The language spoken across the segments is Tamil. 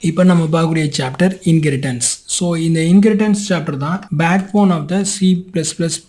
இப்போ நம்ம பார்க்கக்கூடிய சாப்டர் இன்ஹெரிட்டன்ஸ். ஸோ இந்த இன்ஹெரிட்டன்ஸ் சாப்டர் தான் backbone of the C++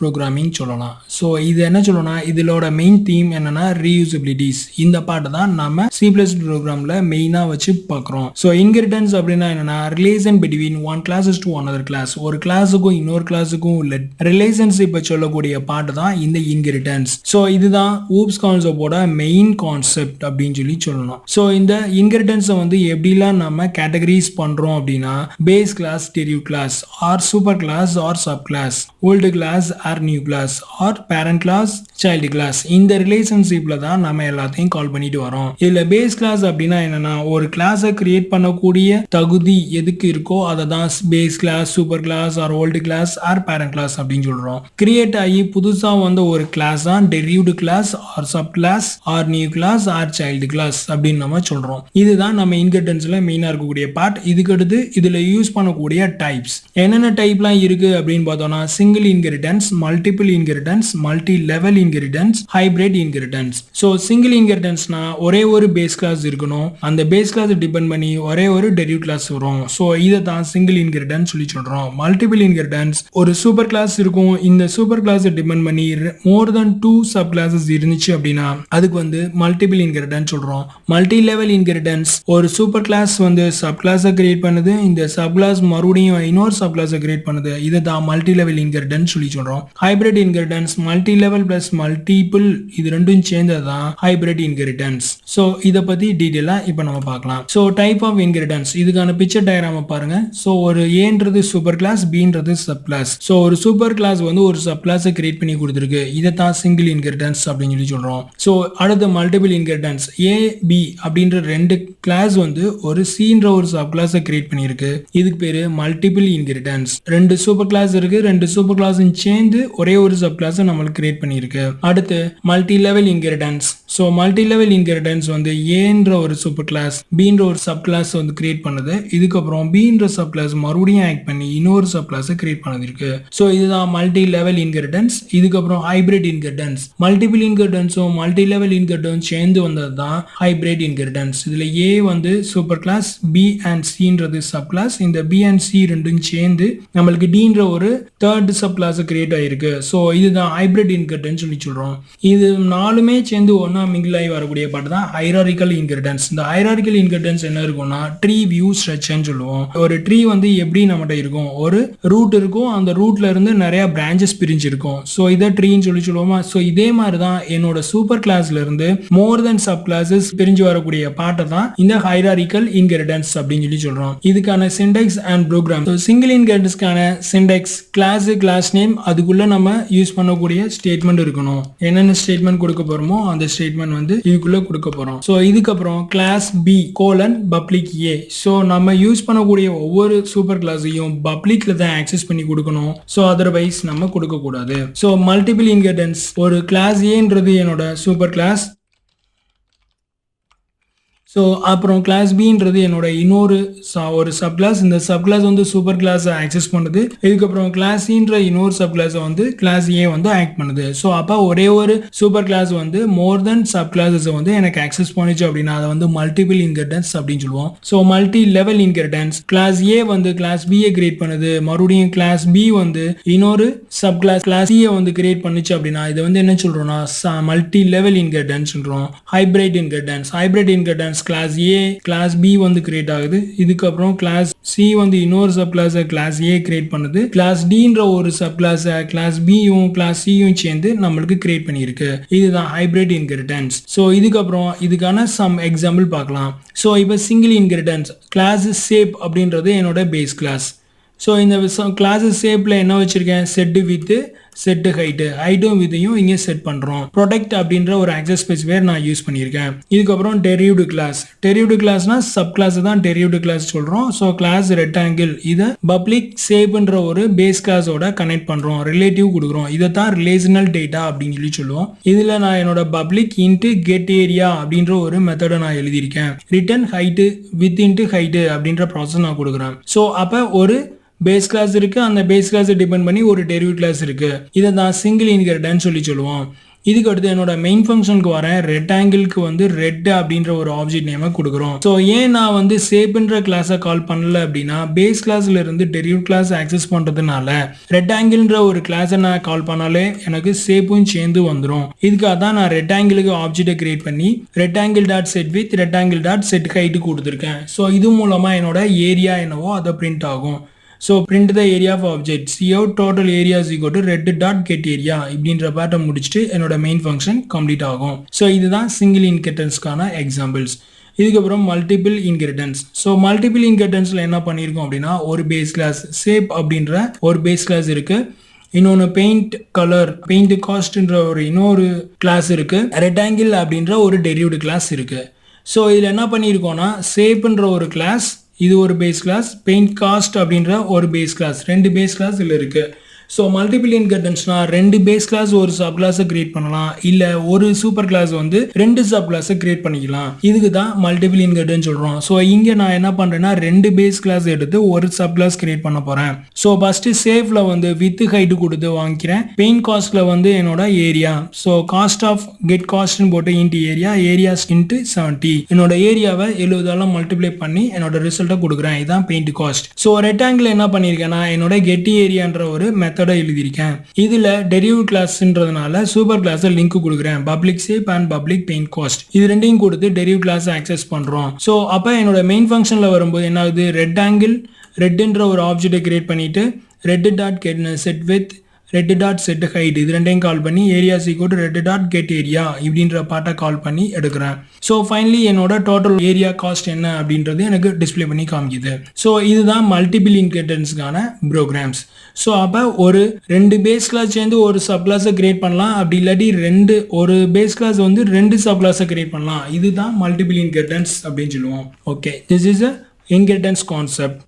programming சொல்லலாம். ஸோ இது என்ன சொல்லணும்னா இதோட மெயின் தீம் என்னன்னா ரீயூசபிலிட்டிஸ். இந்த பாட்டு தான் நம்ம C++ ப்ரோக்ராமில் மெயினாக வச்சு பார்க்குறோம். ஸோ இன்ஹெரிட்டன்ஸ் அப்படின்னா என்னன்னா relation between one classes to another class. ஒரு கிளாஸுக்கும் இன்னொரு கிளாஸுக்கும் உள்ள ரிலேஷன்ஷிப்பை சொல்லக்கூடிய பாட்டு தான் இந்த இன்ஹெரிட்டன்ஸ். ஸோ இதுதான் ஊப்ஸ் கான்செப்டோட மெயின் கான்செப்ட் அப்படின்னு சொல்லணும். ஸோ இந்த இன்ஹெரிட்டன்ஸை வந்து எப்படிலாம் நம்ம கேட்டகரிஸ் பண்றோம் அப்படின்னா base class, derive class, or super class, or sub class, old class, or new class, or parent class, child class. இந்த ரிலேஷன்ஷிப்ல தான் நம்ம எல்லாத்தையும் கால் பண்ணிட்டு வரோம். இதுல பேஸ் கிளாஸ் அப்படின்னா என்னன்னா ஒரு கிளாஸை கிரியேட் பண்ணக்கூடிய தகுதி எதுக்கு இருக்கோ அதை தான் base class, super class, or old class, or parent class அப்படின்னு சொல்றோம். கிரியேட் ஆகி புதுசா வந்த ஒரு கிளாஸ் தான் derived class, or sub class, or new class, or child class அப்படின்னு நம்ம சொல்றோம். இதுதான் நம்ம இன்ஹெரிட்டன்ஸ்ல மெயினா இருக்கக்கூடிய பார்ட். இதுக்கு அடுத்து இதுல யூஸ் பண்ணக்கூடிய டைப்ஸ் என்னென்ன டைப்லாம் இருக்கு அப்படின்னு பார்த்தோம்னா single inheritance, multiple inheritance, multi level inheritance, hybrid inheritance. So single இன்ஹெரிட்டன்ஸ்னா ஒரே ஒரு பேஸ் கிளாஸ் இருக்கணும். அந்த பேஸ் கிளாஸ் டிபெண்ட் பண்ணி ஒரே ஒரு டெரிவ் கிளாஸ் வரும். ஸோ இதை தான் சிங்கிள் இன்ஹெரிட்டன்ஸ் சொல்லி சொல்றோம். மல்டிபிள் இன்ஹெரிட்டன்ஸ் ஒரு சூப்பர் கிளாஸ் இருக்கும். இந்த சூப்பர் கிளாஸ் டிபெண்ட் பண்ணி மோர் தென் 2 சப் கிளாஸஸ் இருந்துச்சு அப்படின்னா அதுக்கு வந்து மல்டிபிள் இன்ஹெரிட்டன்ஸ் சொல்றோம். மல்டி லெவல் இன்ஹெரிட்டன்ஸ் ஒரு சூப்பர் கிளாஸ் வந்து சப் கிளாஸை கிரியேட் பண்ணுது. இந்த சப் கிளாஸ் மறுபடியும் இன்னொரு சப் கிளாஸை கிரியேட் பண்ணுது. இதை தான் மல்டி லெவல் இன்ஹெரிட்டன்ஸ் சொல்லி சொல்றோம். Hybrid inheritance multi level plus multiple இது ரெண்டும் சேர்ந்தது தான் ஹைபிரிட் இன்ஹெரிட்டன்ஸ். ஸோ இதை பத்தி டீடைலா இப்போ நம்ம பார்க்கலாம். ஸோ டைப் ஆஃப் இன்ஹெரிட்டன்ஸ் இதுக்கான பிக்சர் டயக்ராம் பாருங்க. ஸோ ஒரு ஏன்றது சூப்பர் கிளாஸ், பின்றது சப் கிளாஸ். ஸோ ஒரு சூப்பர் கிளாஸ் வந்து ஒரு சப் கிளாஸை கிரியேட் பண்ணி கொடுத்துருக்கு. இதை தான் சிங்கிள் இன்ஹெரிட்டன்ஸ் அப்படின்னு சொல்லி சொல்றோம். ஸோ அடுத்து மல்டிபிள் இன்ஹெரிட்டன்ஸ் ஏ பி அப்படின்ற ரெண்டு கிளாஸ் வந்து ஒரு சீன்ற ஒரு சப் கிளாஸை கிரியேட் பண்ணியிருக்கு. இதுக்கு பேரு மல்டிபிள் இன்ஹெரிட்டன்ஸ். ரெண்டு சூப்பர் கிளாஸ் இருக்கு. ரெண்டு சூப்பர் கிளாஸ் சேர்ந்து ஒரே ஒரு சப் கிளாஸ் நம்மளுக்கு கிரியேட் பண்ணியிருக்கு. அடுத்து multi level inheritance. So multi level inheritance வந்து ஏன்ற ஒரு சூப்பர் கிளாஸ் பீன்ற ஒரு சப் கிளாஸ் வந்து கிரியேட் பண்ணுது. இதுக்கப்புறம் பீன்ற சப் கிளாஸ் மறுபடியும் ஆக்ட் பண்ணி இன்னொரு சப் கிளாஸை கிரியேட் பண்ணிருக்கு. ஸோ இதுதான் மல்டி லெவல் இன்ஹெரிட்டன்ஸ். இதுக்கப்புறம் ஹைபிரிட் இன்ஹெரிட்டன்ஸ் மல்டிபிள் இன்ஹெரிட்டன்ஸும் மல்டி லெவல் இன்ஹெரிட்டன்ஸ் சேர்ந்து வந்தது தான் ஹைபிரிட் இன்ஹெரிட்டன்ஸ். இதுல ஏ வந்து சூப்பர் கிளாஸ், பி அண்ட் சின்றது சப் கிளாஸ். இந்த பி அண்ட் சி ரெண்டும் சேர்ந்து நம்மளுக்கு டீன்ற ஒரு தேர்ட் சப் கிளாஸ் கிரியேட் ஆயிருக்கு. ஸோ இதுதான் ஹைபிரிட் இன்ஹெரிட்டன்ஸ் சொல்லி சொல்றோம். இது நாலுமே சேர்ந்து ஒன்னா மிங்கிள் ஆகி வரக்கூடிய பாட்டு தான் ஹைரார்கிக்கல் இன்ஹெரிட்டன்ஸ். இந்த ஹைரார்கிக்கல் இன்ஹெரிட்டன்ஸ் என்ன இருக்கும்னா ட்ரீ வியூ ஸ்ட்ரக்சர்னு சொல்லுவோம். ஒரு ட்ரீ வந்து எப்படி நம்மகிட்ட இருக்கும், ஒரு ரூட் இருக்கும். அந்த ரூட்ல இருந்து நிறைய பிரான்ச்சஸ் பிரிஞ்சு இருக்கும். ஸோ இதை ட்ரீன்னு சொல்லி சொல்லுவோமா. ஸோ இதே மாதிரி தான் என்னோட சூப்பர் கிளாஸ்ல இருந்து மோர் தென் சப் கிளாஸஸ் பிரிஞ்சு வரக்கூடிய பாட்டை தான் இந்த ஹைரார்கிக்கல் இன்ஹெரிட்டன்ஸ் அப்படின்னு சொல்லி சொல்றோம். இதுக்கான சின்டெக்ஸ் அண்ட் ப்ரோக்ராம். சிங்கிள் இன்ஹெரிட்டன்ஸ்க்கான சின்டெக்ஸ் கிளாஸ் நேம், அதுக்குள்ள நம்ம யூஸ் பண்ணக்கூடிய ஸ்டேட்மெண்ட் இருக்கணும். என்னென்ன ஸ்டேட்மெண்ட் கொடுக்க போறோமோ அந்த ஸ்டேட்மெண்ட் வந்து இதுக்குள்ள கொடுக்க போறோம். ஸோ இதுக்கப்புறம் கிளாஸ் பி கோலன் பப்ளிக் ஏ. ஸோ நம்ம யூஸ் பண்ணக்கூடிய ஒவ்வொரு சூப்பர் கிளாஸையும் பப்ளிக்ல தான் ஆக்சஸ் பண்ணி கொடுக்கணும். ஸோ அதர்வைஸ் நம்ம கொடுக்க கூடாது. ஸோ மல்டிபிள் இன்ஹெரிட்டன்ஸ் ஒரு கிளாஸ் ஏன்றது என்னோட சூப்பர் கிளாஸ். ஸோ அப்புறம் கிளாஸ் பின்றது என்னோட இன்னொரு ஒரு சப் கிளாஸ். இந்த சப் கிளாஸ் வந்து சூப்பர் கிளாஸை ஆக்சஸ் பண்ணுது. இதுக்கப்புறம் கிளாஸ் சின்ற இன்னொரு சப் கிளாஸை வந்து கிளாஸ் ஏ வந்து ஆக்ட் பண்ணுது. ஸோ அப்போ ஒரே ஒரு சூப்பர் கிளாஸ் வந்து மோர் தென் சப் கிளாஸஸ் வந்து எனக்கு ஆக்சஸ் பண்ணிச்சு அப்படின்னா அதை வந்து மல்டிபிள் இன்ஹெரிட்டன்ஸ் அப்படின்னு சொல்லுவோம். So multi level inheritance class A வந்து கிளாஸ் பியை கிரியேட் பண்ணுது. மறுபடியும் கிளாஸ் பி வந்து இன்னொரு சப் கிளாஸ் சியை வந்து கிரியேட் பண்ணுச்சு அப்படின்னா இதை வந்து என்ன சொல்றோம்னா மல்டி லெவல் இன்ஹெரிட்டன்ஸ் சொல்றோம். Hybrid inheritance class A class B வந்து கிரியேட் ஆகுது. இதுக்கப்புறம் கிளாஸ் சி வந்து இன்னொரு சப் கிளாஸ் கிளாஸ் ஏ கிரியேட் பண்ணுது. கிளாஸ் டின்ற ஒரு சப் கிளாஸ் கிளாஸ் பியும் கிளாஸ் சியும் சேர்ந்து நம்மளுக்கு கிரியேட் பண்ணியிருக்கு. இதுதான் ஹைபிரிட் இன்ஹெரிட்டன்ஸ். ஸோ இதுக்கப்புறம் இதுக்கான சம் எக்ஸாம்பிள் பார்க்கலாம். ஸோ இப்போ சிங்கிள் இன்ஹெரிட்டன்ஸ் கிளாஸ் ஷேப் அப்படின்றது என்னோட பேஸ் கிளாஸ். ஸோ இந்த கிளாஸ் ஷேப்ல என்ன வச்சிருக்கேன், செட் வித் செட் ஹைட்டும் வித்தையும் இங்கே செட் பண்றோம். ப்ரொடெக்ட் அப்படின்ற ஒரு ஆக்சஸ் ஸ்பெசிஃபையர் நான் யூஸ் பண்ணியிருக்கேன். இதுக்கப்புறம் டெரிவ்டு கிளாஸ்னா சப் கிளாஸ் தான் டெரிவ்டு கிளாஸ் சொல்றோம். ஸோ கிளாஸ் ரெக்டாங்கிள் இதை பப்ளிக் ஷேப்ன்ற ஒரு பேஸ் கிளாஸோட கனெக்ட் பண்றோம், ரிலேட்டிவ் கொடுக்குறோம். இதை தான் ரிலேஷனல் டேட்டா அப்படின்னு சொல்லி சொல்லுவோம். இதுல நான் என்னோட பப்ளிக் இன்ட்டு கெட் ஏரியா அப்படின்ற ஒரு மெத்தடை நான் எழுதியிருக்கேன். Return height with into height அப்படின்ற ப்ராசஸ் நான் கொடுக்குறேன். ஸோ அப்போ ஒரு பேஸ் கிளாஸ் இருக்கு. அந்த பேஸ் கிளாஸ் டிபெண்ட் பண்ணி ஒரு டெரிவ் கிளாஸ் இருக்கு. இதை தான் சிங்கிள் இன்ஹெரிட்டன்ஸ் சொல்லி சொல்லுவோம். இதுக்கு அடுத்து என்னோட மெயின் ஃபங்க்ஷனுக்கு வரேன். ரெக்டாங்கிளுக்கு வந்து ரெட் அப்படின்ற ஒரு ஆப்ஜெக்ட் நேமை கொடுக்குறோம். ஸோ ஏன் நான் வந்து ஷேப்ன்ற கிளாஸை கால் பண்ணல அப்படின்னா பேஸ் கிளாஸ்ல இருந்து டெரிவ் கிளாஸ் ஆக்சஸ் பண்ணுறதுனால ரெக்டாங்கிள்ன்ற ஒரு கிளாஸை நான் கால் பண்ணாலே எனக்கு ஷேப்பும் சேர்ந்து வந்துடும். இதுக்காக தான் நான் ரெக்டாங்கிளுக்கு ஆப்ஜெக்டை கிரியேட் பண்ணி rectangle dot set width rectangle dot set height கொடுத்துருக்கேன். ஸோ இது மூலமாக என்னோட ஏரியா என்னவோ அதை பிரிண்ட் ஆகும். So print the area of object. Cout total area is equal to red dot get area இப்படின்ற பாட்டை முடிச்சுட்டு என்னோட மெயின் ஃபங்க்ஷன் கம்ப்ளீட் ஆகும். ஸோ இதுதான் சிங்கிள் இன்ஹெரிட்டன்ஸ்க்கான எக்ஸாம்பிள்ஸ். இதுக்கப்புறம் மல்டிபிள் இன்ஹெரிட்டன்ஸ். ஸோ மல்டிபிள் இன்ஹெரிட்டன்ஸில் என்ன பண்ணியிருக்கோம் அப்படின்னா ஒரு பேஸ் கிளாஸ் ஷேப் அப்படின்ற ஒரு பேஸ் கிளாஸ் இருக்கு. இன்னொன்று பெயிண்ட் கலர் பெயிண்ட் காஸ்ட்ன்ற ஒரு இன்னொரு கிளாஸ் இருக்கு. ரெக்டாங்கிள் அப்படின்ற ஒரு டெரிவ்டு கிளாஸ் இருக்கு. ஸோ இதில் என்ன பண்ணியிருக்கோம்னா ஷேப்ன்ற ஒரு கிளாஸ், இது ஒரு பேஸ் கிளாஸ், பெயிண்ட் காஸ்ட் அப்படின்ற ஒரு பேஸ் கிளாஸ், ரெண்டு பேஸ் கிளாஸ் இதில் இருக்குது. ஸோ மல்டிபிள் இன்ஹெரிட்டன்ஸ்னா ரெண்டு பேஸ் கிளாஸ் ஒரு சப் கிளாஸை கிரியேட் பண்ணலாம், இல்லை ஒரு சூப்பர் கிளாஸ் வந்து ரெண்டு சப் கிளாஸை கிரியேட் பண்ணிக்கலாம். இதுக்கு தான் மல்டிபிள் இன்ஹெரிட்டன்ஸ் சொல்கிறோம். ஸோ இங்கே நான் என்ன பண்ணுறேன்னா ரெண்டு பேஸ் கிளாஸ் எடுத்து ஒரு சப் கிளாஸ் கிரியேட் பண்ண போகிறேன். ஸோ ஃபஸ்ட்டு சேஃபில் வந்து வித் ஹைட்டு கொடுத்து வாங்கிக்கிறேன். பெயிண்ட் காஸ்ட்டில் வந்து என்னோட area, so cost of get காஸ்ட்னு போட்டு இன்ட்டு ஏரியாஸ் இன்ட்டு 70 என்னோட ஏரியாவை 70ஆல் மல்டிப்ளை பண்ணி என்னோட ரிசல்ட்டை கொடுக்குறேன். இதுதான் பெயிண்ட் காஸ்ட். ஸோ ரெக்டாங்கிள் என்ன பண்ணியிருக்கேன்னா என்னோட கெட் ஏரியான்ற ஒரு மெத்தட் எழுதியிருக்கேன். இதுல டெரிவ் கிளாஸ்ன்றதுனால சூப்பர் கிளாஸ் லிங்க் கொடுக்குறேன். Public shape and public paint cost இது ரெண்டையும் கொடுத்து டெரிவ் கிளாஸ் ஆக்சஸ் பண்றோம். ஸோ அப்போ என்னோட மெயின் ஃபங்க்ஷன்ல வரும்போது என்ன ஆகுது, ரெக்டாங்கிள் ரெட்ன்ற ஒரு ஆப்ஜெக்டை கிரியேட் பண்ணிட்டு rect dot get set width rect dot set height இது ரெண்டையும் கால் பண்ணி area equal rect dot get area இப்படின்ற பாட்டை கால் பண்ணி எடுக்கிறேன். ஸோ ஃபைனலி என்னோட டோட்டல் ஏரியா காஸ்ட் என்ன அப்படின்றது எனக்கு டிஸ்பிளே பண்ணி காமிக்குது. ஸோ இதுதான் மல்டிபிள் இன்ஹெரிட்டன்ஸ்க்கான ப்ரோக்ராம்ஸ். ஸோ அப்போ ஒரு ரெண்டு பேஸ் கிளாஸ் சேர்ந்து ஒரு சப் கிளாஸை கிரியேட் பண்ணலாம், அப்படி இல்லாட்டி ஒரு பேஸ் கிளாஸ் வந்து ரெண்டு சப் கிளாஸை கிரியேட் பண்ணலாம். இதுதான் மல்டிபிள் இன்ஹெரிட்டன்ஸ் அப்படின்னு சொல்லுவோம். Okay, this is a inheritance concept.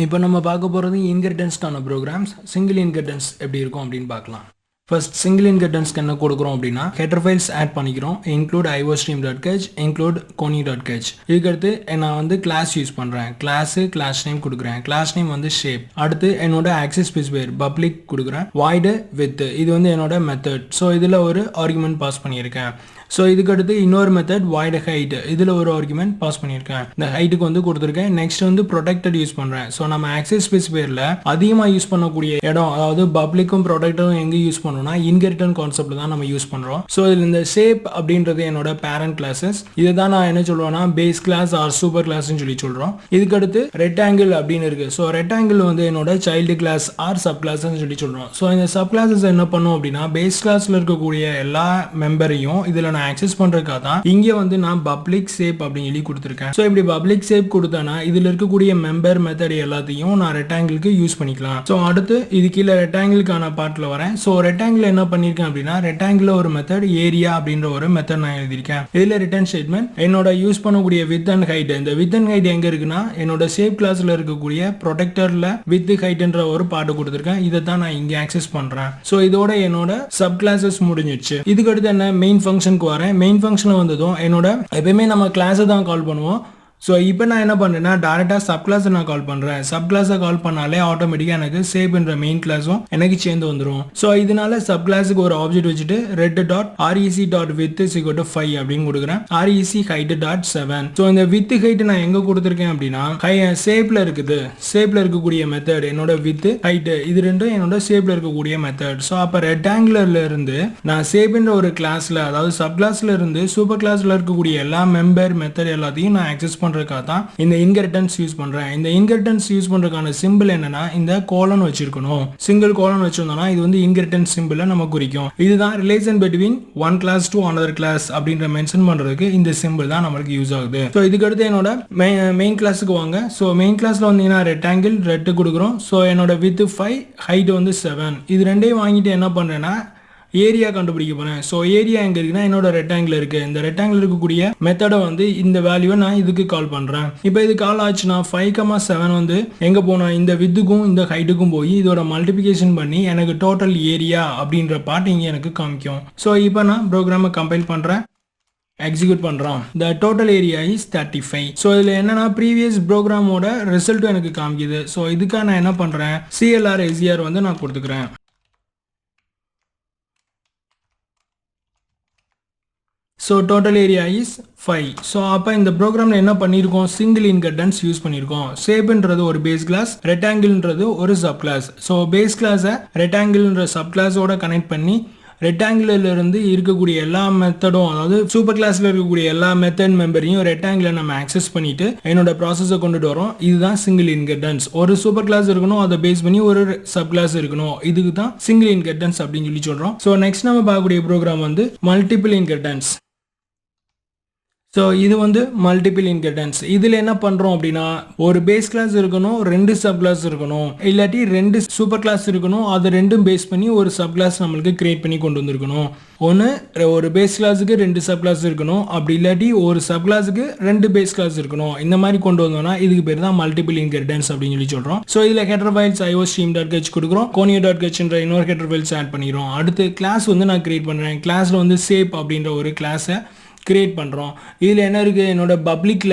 இப்போ நம்ம பார்க்க போகிறது இன்ஹெரிட்டன்ஸ்க்கான ப்ரோக்ராம்ஸ். சிங்கிள் இன்ஹெரிட்டன்ஸ் எப்படி இருக்கும் அப்படின்னு பார்க்கலாம். ஃபர்ஸ்ட் சிங்கிள் இன்ஹெரிட்டன்ஸ்க்கு என்ன கொடுக்குறோம் அப்படின்னா ஹெடர் ஃபைல்ஸ் ஆட் பண்ணிக்கிறோம். Include iostream.kh, include koni.kh. இதுக்கடுத்து நான் வந்து கிளாஸ் யூஸ் பண்ணுறேன். கிளாஸ் நேம் கொடுக்குறேன். கிளாஸ் நேம் வந்து ஷேப். அடுத்து என்னோட ஆக்சஸ் ஸ்பெசிஃபையர் பப்ளிக் கொடுக்குறேன். வாய்டு வித் இது வந்து என்னோட மெத்தட். ஸோ இதில் ஒரு ஆர்குமெண்ட் பாஸ் பண்ணியிருக்கேன். ஸோ இதுக்கடுத்து இன்னொரு மெத்தட் வாய்டு ஹைட், இதில் ஒரு ஆர்குமெண்ட் பாஸ் பண்ணியிருக்கேன். இந்த ஹைட்டுக்கு வந்து கொடுத்துருக்கேன். நெக்ஸ்ட் வந்து ப்ரொடெக்டட் யூஸ் பண்ணுறேன். ஸோ நம்ம ஆக்சஸ் ஸ்பெசிஃபையரில் அதிகமாக யூஸ் பண்ணக்கூடிய இடம், அதாவது பப்ளிக்கும் ப்ரொடெக்டரும் எங்கே யூஸ் பண்ணணும்னா இன்ஹெரிட்டன்ஸ் கான்செப்ட் தான் நம்ம யூஸ் பண்ணுறோம். ஸோ இதில் இந்த ஷேப் அப்படின்றது என்னோட பேரண்ட் கிளாஸஸ். இதை தான் நான் என்ன சொல்லுவேன்னா பேஸ் கிளாஸ் ஆர் சூப்பர் கிளாஸ்ன்னு சொல்லி சொல்கிறோம். இதுக்கடுத்து ரெக்டாங்கிள் அப்படின்னு இருக்குது. ஸோ ரெக்டாங்கிள் வந்து என்னோட சைல்டு கிளாஸ் ஆர் சப் கிளாஸ்ன்னு சொல்லி சொல்கிறோம். ஸோ இந்த சப் கிளாஸஸ் என்ன பண்ணும் அப்படின்னா பேஸ் கிளாஸில் இருக்கக்கூடிய எல்லா மெம்பரையும் இதில் நான் ஆக்சஸ் பண்றதுக்காக தான் இங்கே வந்து நான் பப்ளிக் ஷேப் அப்படின்னு சொல்லி கொடுத்துருக்கேன். ஸோ இப்படி பப்ளிக் ஷேப் கொடுத்தேன்னா இதில் இருக்கக்கூடிய மெம்பர் மெத்தட் எல்லாத்தையும் நான் ரெக்டாங்கிளுக்கு யூஸ் பண்ணிக்கலாம். ஸோ அடுத்து இது கீழே ரெக்டாங்கிளுக்கான பார்ட்டில் வரேன். ஸோ ரெக்டாங்கிள் என்ன பண்ணியிருக்கேன் அப்படின்னா ரெக்டாங்கிள் ஒரு மெத்தட் ஏரியா அப்படின்ற ஒரு மெத்தட் நான் எழுதியிருக்கேன். இதில் ரிட்டர்ன் ஸ்டேட்மெண்ட் என்னோட யூஸ் பண்ணக்கூடிய வித் அண்ட் ஹைட். இந்த வித் அண்ட் ஹைட் எங்க இருக்குன்னா என்னோட ஷேப் கிளாஸ்ல இருக்கக்கூடிய ப்ரொடெக்டர்ல வித் ஹைட்ன்ற ஒரு பார்ட் கொடுத்துருக்கேன். இதை தான் நான் இங்கே ஆக்சஸ் பண்றேன். ஸோ இதோட என்னோட சப் கிளாஸஸ் முடிஞ்சிச்சு. இதுக்கு அடுத்து என்ன மெயின் ஃபங்க்ஷனுக்கு வரேன். மெயின் ஃபங்க்ஷனில் வந்ததும் என்னோட எப்பயுமே நம்ம கிளாஸை தான் கால் பண்ணுவோம். ஸோ இப்போ நான் என்ன பண்ணுறேன்னா டேரெக்டாக சப் கிளாஸை நான் கால் பண்ணுறேன். சப் கிளாஸை கால் பண்ணாலே ஆட்டோமேட்டிக்காக எனக்கு ஷேப்ன்ற மெயின் கிளாஸும் எனக்கு சேர்ந்து வந்துடும். ஸோ இதனால சப் கிளாஸுக்கு ஒரு ஆப்ஜெக்ட் வச்சுட்டு red dot rec dot with = 5 அப்படின்னு கொடுக்குறேன். rec height dot 7. ஸோ இந்த வித் ஹைட் நான் எங்கே கொடுத்துருக்கேன் அப்படின்னா ஷேப்பில் இருக்குது. ஷேப்பில் இருக்கக்கூடிய மெத்தட் என்னோட வித் ஹைட் இது ரெண்டும் என்னோட ஷேப்பில் இருக்கக்கூடிய மெத்தட். ஸோ அப்போ ரெக்டாங்குலர்ல இருந்து நான் ஷேப்ன்ற ஒரு கிளாஸில், அதாவது சப் கிளாஸ்ல இருந்து சூப்பர் கிளாஸில் இருக்கக்கூடிய எல்லா மெம்பர் மெத்தட் எல்லாத்தையும் நான் ஆக்சஸ் பண்ணுறதுக்காக தான் இந்த இன்ஹெரிட்டன்ஸ் யூஸ் பண்றேன். இந்த இன்ஹெரிட்டன்ஸ் யூஸ் பண்றதுக்கான சிம்பிள் என்னன்னா இந்த கோலன் வச்சிருக்கணும். சிங்கிள் கோலன் வச்சிருந்தோம்னா இது வந்து இன்ஹெரிட்டன்ஸ் சிம்பிளை நம்ம குறிக்கும். இதுதான் relation between one class to another class அப்படின்ற மென்ஷன் பண்றதுக்கு இந்த சிம்பிள் தான் நமக்கு யூஸ் ஆகுது. ஸோ இதுக்கு அடுத்து என்னோட மெயின் கிளாஸுக்கு வாங்க. ஸோ மெயின் கிளாஸ்ல வந்தீங்கன்னா ரெக்டாங்கிள் ரெட் கொடுக்குறோம். ஸோ என்னோட வித் 5 ஹைட் வந்து 7 இது ரெண்டையும் வாங்கிட்டு என்ன பண்றேன்னா ஏரியா கண்டுபிடிக்க போறேன். ஸோ ஏரியா எங்க இருக்குன்னா என்னோட ரெக்டாங்கிள் இருக்கு. இந்த ரெக்டாங்கிள் இருக்கக்கூடிய மெத்தடை வந்து இந்த வேல்யூவை நான் இதுக்கு கால் பண்றேன். இப்போ இது கால் ஆச்சுன்னா 5,7 வந்து எங்க போனா இந்த வித்துக்கும் இந்த ஹைட்டுக்கும் போய் இதோட மல்டிபிகேஷன் பண்ணி எனக்கு டோட்டல் ஏரியா அப்படின்ற பார்ட் இங்கே எனக்கு காமிக்கும். ஸோ இப்போ நான் ப்ரோக்ராமை கம்பைல் பண்றேன், எக்ஸிக்யூட் பண்றோம். the total area is 35. So இதில் என்னன்னா ப்ரீவியஸ் ப்ரோக்ராமோட ரிசல்ட்டும் எனக்கு காமிக்குது. ஸோ இதுக்காக நான் என்ன பண்றேன் CLR SER வந்து நான் கொடுத்துக்கிறேன். So total area is 5. So அப்ப இந்த ப்ரோக்ராம்ல என்ன பண்ணிருக்கோம், சிங்கிள் இன்ஹெரிட்டன்ஸ் யூஸ் பண்ணிருக்கோம். ஷேப்ன்றது ஒரு பேஸ் கிளாஸ், ரெக்டாங்கிள்ன்றது ஒரு சப் கிளாஸ். ஸோ பேஸ் கிளாஸை ரெக்டாங்கிள்ன்ற சப் கிளாஸோட கனெக்ட் பண்ணி ரெக்டாங்கிளில் இருந்து இருக்கக்கூடிய எல்லா மெத்தடும், அதாவது சூப்பர் கிளாஸில் இருக்கக்கூடிய எல்லா மெத்தட் மெம்பரையும் ரெக்டாங்கிளில் நம்ம ஆக்சஸ் பண்ணிட்டு என்னோட ப்ராசஸை கொண்டுட்டு வரோம். இதுதான் சிங்கிள் இன்ஹெரிட்டன்ஸ். ஒரு சூப்பர் கிளாஸ் இருக்கணும், அதை பேஸ் பண்ணி ஒரு சப் கிளாஸ் இருக்கணும். இதுக்கு தான் சிங்கிள் இன்ஹெரிட்டன்ஸ் அப்படின்னு சொல்லி சொல்கிறோம். ஸோ நெக்ஸ்ட் நம்ம பார்க்கக்கூடிய ப்ரோக்ராம் வந்து மல்டிபிள் இன்ஹெரிட்டன்ஸ். ஸோ இது வந்து மல்டிபிள் இன்ஹெரிட்டன்ஸ். இதில் என்ன பண்ணுறோம் அப்படின்னா, ஒரு பேஸ் கிளாஸ் இருக்கணும், ரெண்டு சப் கிளாஸ் இருக்கணும், இல்லாட்டி ரெண்டு சூப்பர் கிளாஸ் இருக்கணும், அதை ரெண்டும் பேஸ் பண்ணி ஒரு சப் கிளாஸ் நம்மளுக்கு கிரியேட் பண்ணி கொண்டு வந்திருக்கணும். ஒன்று ஒரு பேஸ் கிளாஸுக்கு ரெண்டு சப் கிளாஸ் இருக்கணும், அப்படி இல்லாட்டி ஒரு சப் கிளாஸுக்கு ரெண்டு பேஸ் கிளாஸ் இருக்கணும். இந்த மாதிரி கொண்டு வந்தோம்னா இதுக்கு பேர் தான் மல்டிபிள் இன்ஹெரிட்டன்ஸ் அப்படின்னு சொல்லி சொல்கிறோம். ஸோ இதில் ஹெடர் ஃபைல்ஸ் iostream.h கொடுக்குறோம், conio.hன்ற இன்னொரு ஹெடர் ஃபைல்ஸ் ஆட் பண்ணிடுறோம். அடுத்து கிளாஸ் வந்து நான் கிரியேட் பண்ணுறேன். கிளாஸில் வந்து சேப் அப்படின்ற ஒரு கிளாஸை கிரியேட் பண்ணுறோம். இதில் என்ன இருக்குது, என்னோட பப்ளிக்கில்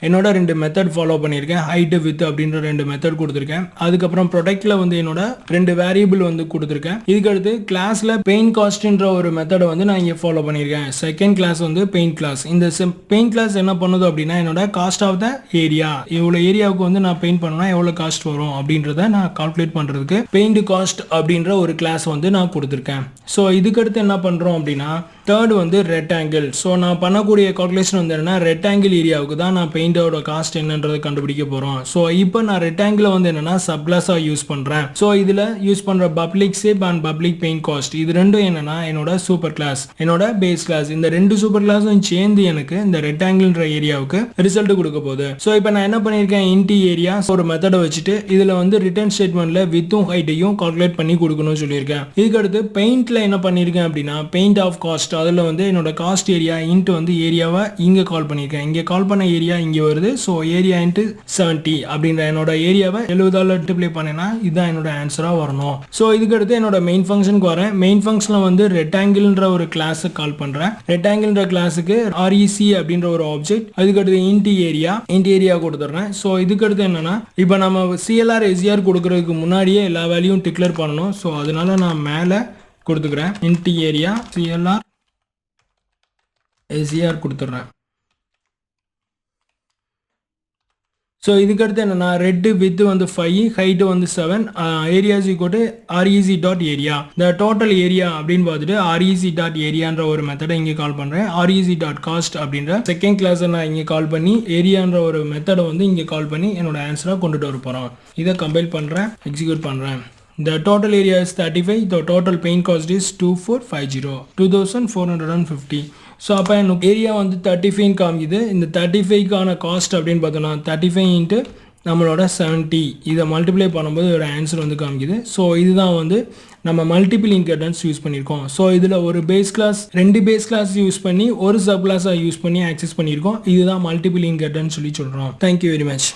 என்னோட ரெண்டு மெத்தட் ஃபாலோ பண்ணியிருக்கேன். ஹைட்டு வித் அப்படின்ற ரெண்டு மெத்தட் கொடுத்துருக்கேன். அதுக்கப்புறம் ப்ரொடக்டில் வந்து என்னோட ரெண்டு வேரியபிள் வந்து கொடுத்துருக்கேன். இதுக்கடுத்து கிளாஸில் பெயிண்ட் காஸ்ட்ன்ற ஒரு மெத்தடை வந்து நான் இங்கே ஃபாலோ பண்ணியிருக்கேன். செகண்ட் கிளாஸ் வந்து பெயிண்ட் கிளாஸ். இந்த பெயிண்ட் கிளாஸ் என்ன பண்ணுது அப்படின்னா, என்னோட காஸ்ட் ஆஃப் த ஏரியா, இவ்வளோ ஏரியாவுக்கு வந்து நான் பெயிண்ட் பண்ணணும்னா எவ்வளோ காஸ்ட் வரும் அப்படின்றத நான் கால்குலேட் பண்ணுறதுக்கு பெயிண்ட் காஸ்ட் அப்படின்ற ஒரு கிளாஸ் வந்து நான் கொடுத்துருக்கேன். ஸோ இதுக்கடுத்து என்ன பண்ணுறோம் அப்படின்னா, தேர்ட் வந்து ரெக்டாங்கிள். ஸோ நான் பண்ணக்கூடிய கால்குலேஷன் வந்து என்னன்னா, ரெக்டாங்கிள் ஏரியாவுக்கு தான் நான் பெயிண்டோட காஸ்ட் என்னன்றதை கண்டுபிடிக்க போகிறோம். ஸோ இப்போ நான் ரெக்டாங்கிளை வந்து என்னன்னா சப் கிளாஸாக யூஸ் பண்ணுறேன். ஸோ இதில் யூஸ் பண்ணுற public shape and public paint cost இது ரெண்டும் என்னன்னா என்னோட சூப்பர் கிளாஸ், என்னோட பேஸ் கிளாஸ். இந்த ரெண்டு சூப்பர் கிளாஸும் சேர்ந்து எனக்கு இந்த ரெக்டாங்கிள்ன்ற ஏரியாவுக்கு ரிசல்ட் கொடுக்க போகுது. ஸோ இப்போ நான் என்ன பண்ணியிருக்கேன், இன்டி ஏரியா ஒரு மெத்தடை வச்சுட்டு இதில் வந்து ரிட்டர்ன் ஸ்டேட்மெண்ட்டில் வித்தும் ஹைட்டையும் கால்குலேட் பண்ணி கொடுக்கணும்னு சொல்லியிருக்கேன். இதுக்கடுத்து பெயிண்டில் என்ன பண்ணியிருக்கேன் அப்படின்னா, பெயிண்ட் ஆஃப் காஸ்ட் அதில் வந்து என்னோட காஸ்ட் ஏரியா இன்ட்டு வந்து ஏரியாவை இங்கே கால் பண்ணியிருக்கேன். இங்கே கால் பண்ண ஏரியா இங்கே வருது. ஸோ ஏரியா இன்ட்டு 70 அப்படின்ற என்னோட ஏரியாவை 70ஆல் மல்டிப்ளை பண்ணேன்னா இதுதான் என்னோட ஆன்சராக வரணும். ஸோ இதுக்கடுத்து என்னோட மெயின் ஃபங்க்ஷனுக்கு வரேன். மெயின் ஃபங்க்ஷனில் வந்து ரெக்டாங்கிள்ன்ற ஒரு கிளாஸை கால் பண்ணுறேன். ரெக்டாங்கிள்ன்ற கிளாஸுக்கு REC அப்படின்ற ஒரு ஆப்ஜெக்ட், அதுக்கடுத்து இன்டி ஏரியா கொடுத்துட்றேன். ஸோ இதுக்கடுத்து என்னன்னா, இப்போ நம்ம CLR SCR கொடுக்கறதுக்கு முன்னாடியே எல்லா வேல்யூவும் டிக்ளேர் பண்ணணும். ஸோ அதனால நான் மேலே கொடுத்துக்கிறேன், இன்டி ஏரியா CLR SCR கொடுத்துட்றேன். ஸோ இதுக்கடுத்து என்னென்னா, ரெட்டு வித்து வந்து 5, ஹைட்டு வந்து 7, area is equal to REC.area. இந்த டோட்டல் ஏரியா அப்படின்னு பார்த்துட்டு REC.areaன்ற ஒரு மெத்தடை இங்கே கால் பண்ணுறேன். REC.cost அப்படின்ற செகண்ட் கிளாஸை நான் இங்கே கால் பண்ணி ஏரியான்ற ஒரு மெத்தடை வந்து இங்கே கால் பண்ணி என்னோட ஆன்சராக கொண்டுட்டு வர போகிறோம். இதை கம்பைல் பண்ணுறேன், எக்ஸிக்யூட் பண்ணுறேன். The total area is 35. The total paint cost is 2450, 2450. So அப்போ எனக்கு ஏரியா வந்து 35 காமிக்குது. இந்த 35க்கான காஸ்ட் அப்படின்னு பார்த்தோன்னா 35 இன்ட்டு நம்மளோட 70 இதை மல்டிப்ளை பண்ணும்போது இதோட ஆன்சர் வந்து காமிக்குது. ஸோ இதுதான் வந்து நம்ம மல்டிபிள் இன்ஹெரிட்டன்ஸ் யூஸ் பண்ணியிருக்கோம். ஸோ இதில் ஒரு பேஸ் கிளாஸ், ரெண்டு பேஸ் கிளாஸ் யூஸ் பண்ணி ஒரு சப் கிளாஸாக யூஸ் பண்ணி ஆக்சஸ் பண்ணியிருக்கோம். இதுதான் மல்டிபிள் இன்ஹெரிட்டன்ஸ் சொல்லி சொல்கிறோம். Thank you very much.